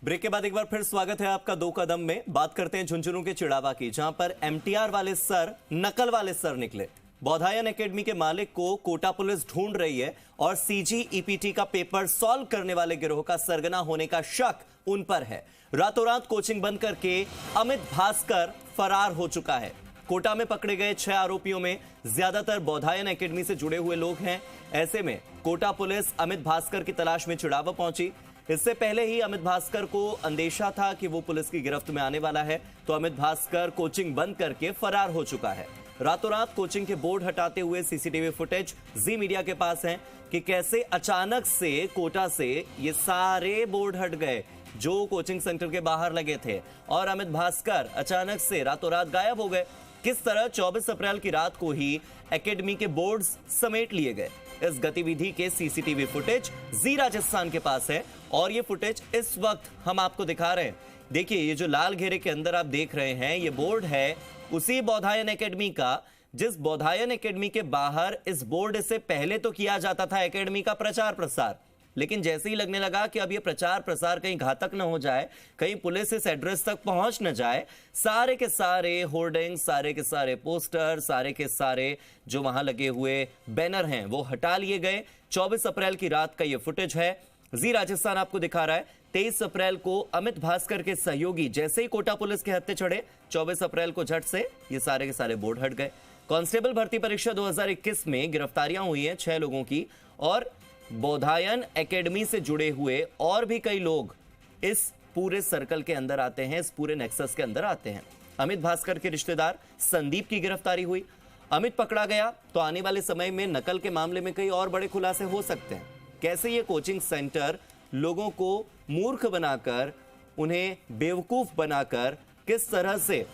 Break के बाद एक बार फिर स्वागत है आपका दो कदम में। बात करते हैं झुंझुनू के चिड़ावा की, जहां पर एमटीआर वाले सर नकल वाले सर निकले। बौधायन एकेडमी के मालिक को कोटा पुलिस ढूंढ रही है और सीजीईपीटी का पेपर सॉल्व करने वाले गिरोह का सरगना होने का शक उन पर है। रातों रात कोचिंग बंद करके अमित भास्कर फरार हो चुका है। कोटा में पकड़े गए 6 आरोपियों में ज्यादातर बौधायन एकेडमी से जुड़े हुए लोग हैं। ऐसे में कोटा पुलिस अमित भास्कर की तलाश में चिड़ावा पहुंची। इससे पहले ही अमित भास्कर को अंदेशा था कि वो पुलिस की गिरफ्त में आने वाला है, तो अमित भास्कर कोचिंग बंद करके फरार हो चुका है। रातों रात कोचिंग के बोर्ड हटाते हुए सीसीटीवी फुटेज जी मीडिया के पास है कि कैसे अचानक से कोटा से ये सारे बोर्ड हट गए जो कोचिंग सेंटर के बाहर लगे थे और अमित भास्कर अचानक से रातों रात गायब हो गए। किस तरह 24 अप्रैल की रात को ही एकेडमी के बोर्ड्स समेट लिए गए, इस गतिविधि के सीसीटीवी फुटेज जी राजस्थान के पास है और ये फुटेज इस वक्त हम आपको दिखा रहे हैं। देखिए, ये जो लाल घेरे के अंदर आप देख रहे हैं, ये बोर्ड है उसी बौधायन एकेडमी का, जिस बौधायन एकेडमी के बाहर इस बोर्ड से पहले तो किया जाता था एकेडमी का प्रचार प्रसार, लेकिन जैसे ही लगने लगा कि अब ये प्रचार प्रसार कहीं घातक न हो जाए, कहीं पुलिस इस एड्रेस तक पहुंच न जाए, सारे के सारे होर्डिंग, सारे के सारे पोस्टर, सारे के सारे जो वहां लगे हुए बैनर हैं वो हटा लिए गए। 24 अप्रैल की रात का ये फुटेज है, जी राजस्थान आपको दिखा रहा है। 23 अप्रैल को अमित भास्कर के सहयोगी जैसे ही कोटा पुलिस के हत्थे चढ़े, 24 अप्रैल को झट से ये सारे के सारे बोर्ड हट गए। कांस्टेबल भर्ती परीक्षा 2021 में गिरफ्तारियां हुई हैं 6 लोगों की और बौधायन एकेडमी से जुड़े हुए और भी कई लोग इस पूरे सर्कल के अंदर आते हैं, इस पूरे नेक्सस के अंदर आते हैं। अमित भास्कर के रिश्तेदार संदीप की गिरफ्तारी हुई। अमित पकड़ा गया तो आने वाले समय में नकल के मामले में कई और बड़े खुलासे हो सकते हैं। कैसे ये कोचिंग सेंटर लोगों को मूर्ख बनाकर, उन्हें बेवकूफ बनाकर किस तरह से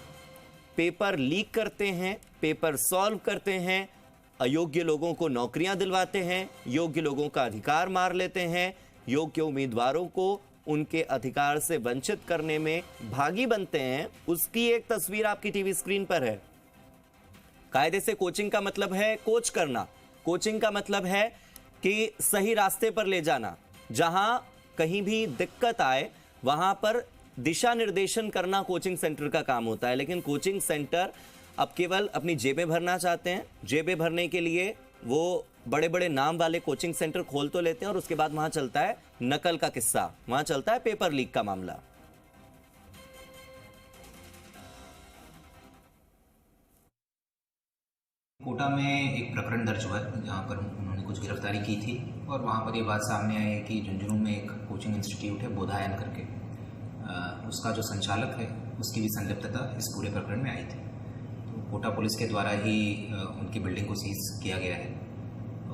पेपर लीक करते हैं, पेपर सॉल्व करते हैं, अयोग्य लोगों को नौकरियां दिलवाते हैं, योग्य लोगों का अधिकार मार लेते हैं, योग्य उम्मीदवारों को उनके अधिकार से वंचित करने में भागी बनते हैं, उसकी एक तस्वीर आपकी टीवी स्क्रीन पर है। कायदे से कोचिंग का मतलब है कोच करना, कोचिंग का मतलब है कि सही रास्ते पर ले जाना, जहां कहीं भी दिक्कत आए वहां पर दिशा निर्देशन करना कोचिंग सेंटर का काम होता है। लेकिन कोचिंग सेंटर अब केवल अपनी जेबें भरना चाहते हैं। जेबें भरने के लिए वो बड़े बड़े नाम वाले कोचिंग सेंटर खोल तो लेते हैं और उसके बाद वहां चलता है नकल का किस्सा, वहां चलता है पेपर लीक का मामला। कोटा में एक प्रकरण दर्ज हुआ है जहाँ पर उन्होंने कुछ गिरफ्तारी की थी और वहाँ पर ये बात सामने आई है कि झुंझुनू में एक कोचिंग इंस्टीट्यूट है बौधायन करके, उसका जो संचालक है उसकी भी संलिप्तता इस पूरे प्रकरण में आई थी। तो कोटा पुलिस के द्वारा ही उनकी बिल्डिंग को सीज किया गया है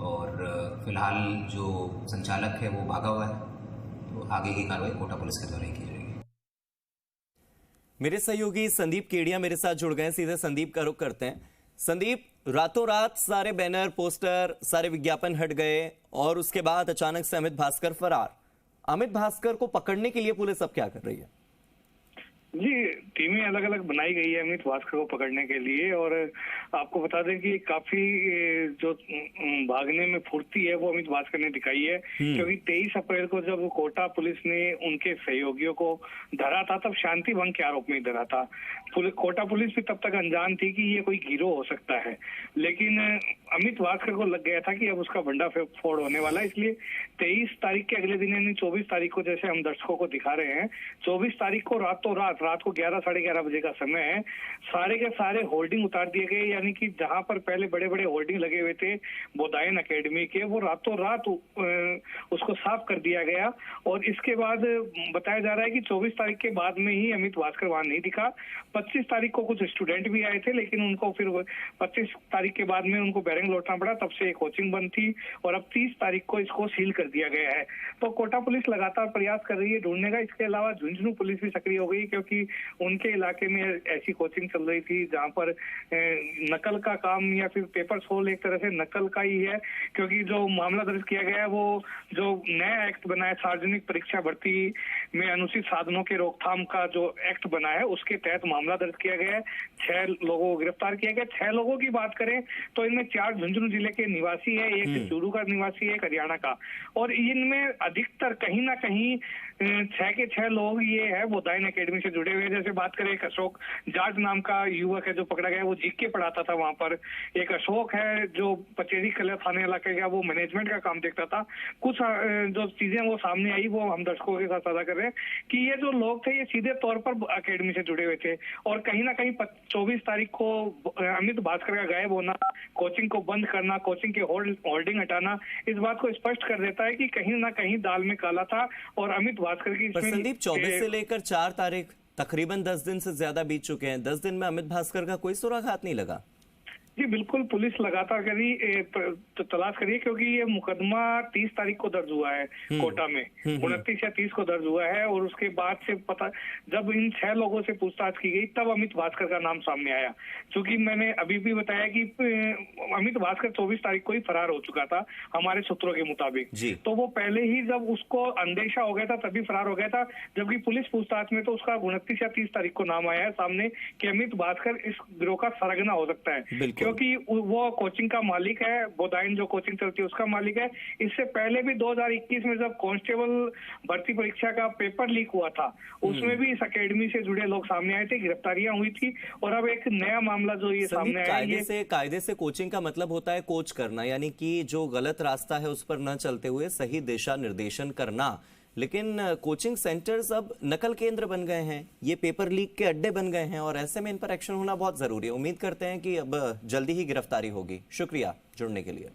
और फिलहाल जो संचालक है वो भागा हुआ है, तो आगे की कार्रवाई कोटा पुलिस के द्वारा ही की जाएगी। मेरे सहयोगी संदीप केडिया मेरे साथ जुड़ गए, सीधे संदीप का रुख करते हैं। संदीप, रातों रात सारे बैनर, पोस्टर, सारे विज्ञापन हट गए और उसके बाद अचानक से अमित भास्कर फरार। अमित भास्कर को पकड़ने के लिए पुलिस अब क्या कर रही है? जी, टीमें अलग अलग बनाई गई है अमित भास्कर को पकड़ने के लिए और आपको बता दें कि काफी जो भागने में फुर्ती है वो अमित भास्कर ने दिखाई है, क्योंकि 23 अप्रैल को जब कोटा पुलिस ने उनके सहयोगियों को धरा था तब शांति भंग के आरोप में धरा था। कोटा पुलिस भी तब तक अनजान थी कि ये कोई गिरोह हो सकता है, लेकिन अमित भास्कर को लग गया था कि अब उसका भंडाफोड़ होने वाला है। इसलिए 23 तारीख के अगले दिन यानी 24 तारीख को, जैसे हम दर्शकों को दिखा रहे हैं, 24 तारीख को रातों रात को 11 साढ़े 11 बजे का समय है, सारे के सारे होर्डिंग उतार दिए गए। यानी कि जहां पर पहले बड़े बड़े होर्डिंग लगे हुए थे बौधायन एकेडमी के, वो रातों रात उसको साफ कर दिया गया। और इसके बाद बताया जा रहा है कि 24 तारीख के बाद में ही अमित भास्कर वहां नहीं दिखा। 25 तारीख को कुछ स्टूडेंट भी आए थे, लेकिन उनको फिर 25 तारीख के बाद में उनको बैरंग लौटना पड़ा, तब से कोचिंग बंद थी और अब 30 तारीख को इसको सील कर दिया गया है। तो कोटा पुलिस लगातार प्रयास कर रही है ढूंढने का। इसके अलावा झुंझुनू पुलिस भी सक्रिय हो गई, क्योंकि उनके इलाके में ऐसी कोचिंग चल रही थी जहां पर नकल का काम या फिर पेपर सोल एक तरह से नकल का ही है, क्योंकि जो मामला दर्ज किया गया है वो जो नया एक्ट बना है सार्वजनिक परीक्षा भर्ती में अनुचित साधनों के रोकथाम का जो एक्ट बना है उसके तहत मामला दर्ज किया गया है। 6 लोगों को गिरफ्तार किया गया। 6 लोगों की बात करें तो इनमें 4 झुंझुनू जिले के निवासी है, एक चूरू का निवासी है, एक हरियाणा का, और इनमें अधिकतर कहीं ना कहीं 6 के 6 लोग ये है बोधायन एकेडमी से जुड़े हुए। जैसे बात करें, एक अशोक जाट नाम का युवक है जो पकड़ा गया, वो जीके पढ़ाता था वहां पर। एक अशोक है जो पचेरी कल्या थाने इलाके का, वो मैनेजमेंट का काम देखता था। कुछ जो चीजें वो सामने आई वो हम दर्शकों के साथ साझा कर रहे हैं कि ये जो लोग थे ये सीधे तौर पर अकेडमी से जुड़े हुए थे, और कहीं ना कहीं 24 तारीख को अमित भास्कर का गायब होना, कोचिंग को बंद करना, कोचिंग के होल्डिंग हटाना इस बात को स्पष्ट कर देता है कि कहीं ना कहीं दाल में काला था। और अमित भास्कर की पर संदीप 24 से लेकर 4 तारीख तकरीबन 10 दिन से ज्यादा बीत चुके हैं। 10 दिन में अमित भास्कर का कोई सुराग हाथ नहीं लगा। जी बिल्कुल, पुलिस लगातार तलाश करिए, क्योंकि ये मुकदमा 30 तारीख को दर्ज हुआ है कोटा में, 29 या 30 को दर्ज हुआ है। और उसके बाद से पता, जब इन 6 लोगों से पूछताछ की गई तब अमित भास्कर का नाम सामने आया। क्योंकि मैंने अभी भी बताया कि अमित भास्कर 24 तारीख को ही फरार हो चुका था हमारे सूत्रों के मुताबिक, तो वो पहले ही जब उसको अंदेशा हो गया था तभी फरार हो गया था। जबकि पुलिस पूछताछ में तो उसका 29 या 30 तारीख को नाम आया है सामने कि अमित भास्कर इस गिरोह का सरगना हो सकता है, क्योंकि वो कोचिंग का मालिक है, बोधायन जो कोचिंग चलती है उसका मालिक है। इससे पहले भी 2021 में जब कांस्टेबल भर्ती परीक्षा का पेपर लीक हुआ था उसमें भी इस अकेडमी से जुड़े लोग सामने आए थे, गिरफ्तारियां हुई थी। और अब एक नया मामला जो ये सामने आया है, कायदे से कोचिंग का मतलब होता है कोच करना, यानी कि जो गलत रास्ता है उस पर न चलते हुए सही दिशा निर्देशन करना। लेकिन कोचिंग सेंटर्स अब नकल केंद्र बन गए हैं, ये पेपर लीक के अड्डे बन गए हैं, और ऐसे में इन पर एक्शन होना बहुत जरूरी है। उम्मीद करते हैं कि अब जल्दी ही गिरफ्तारी होगी। शुक्रिया जुड़ने के लिए।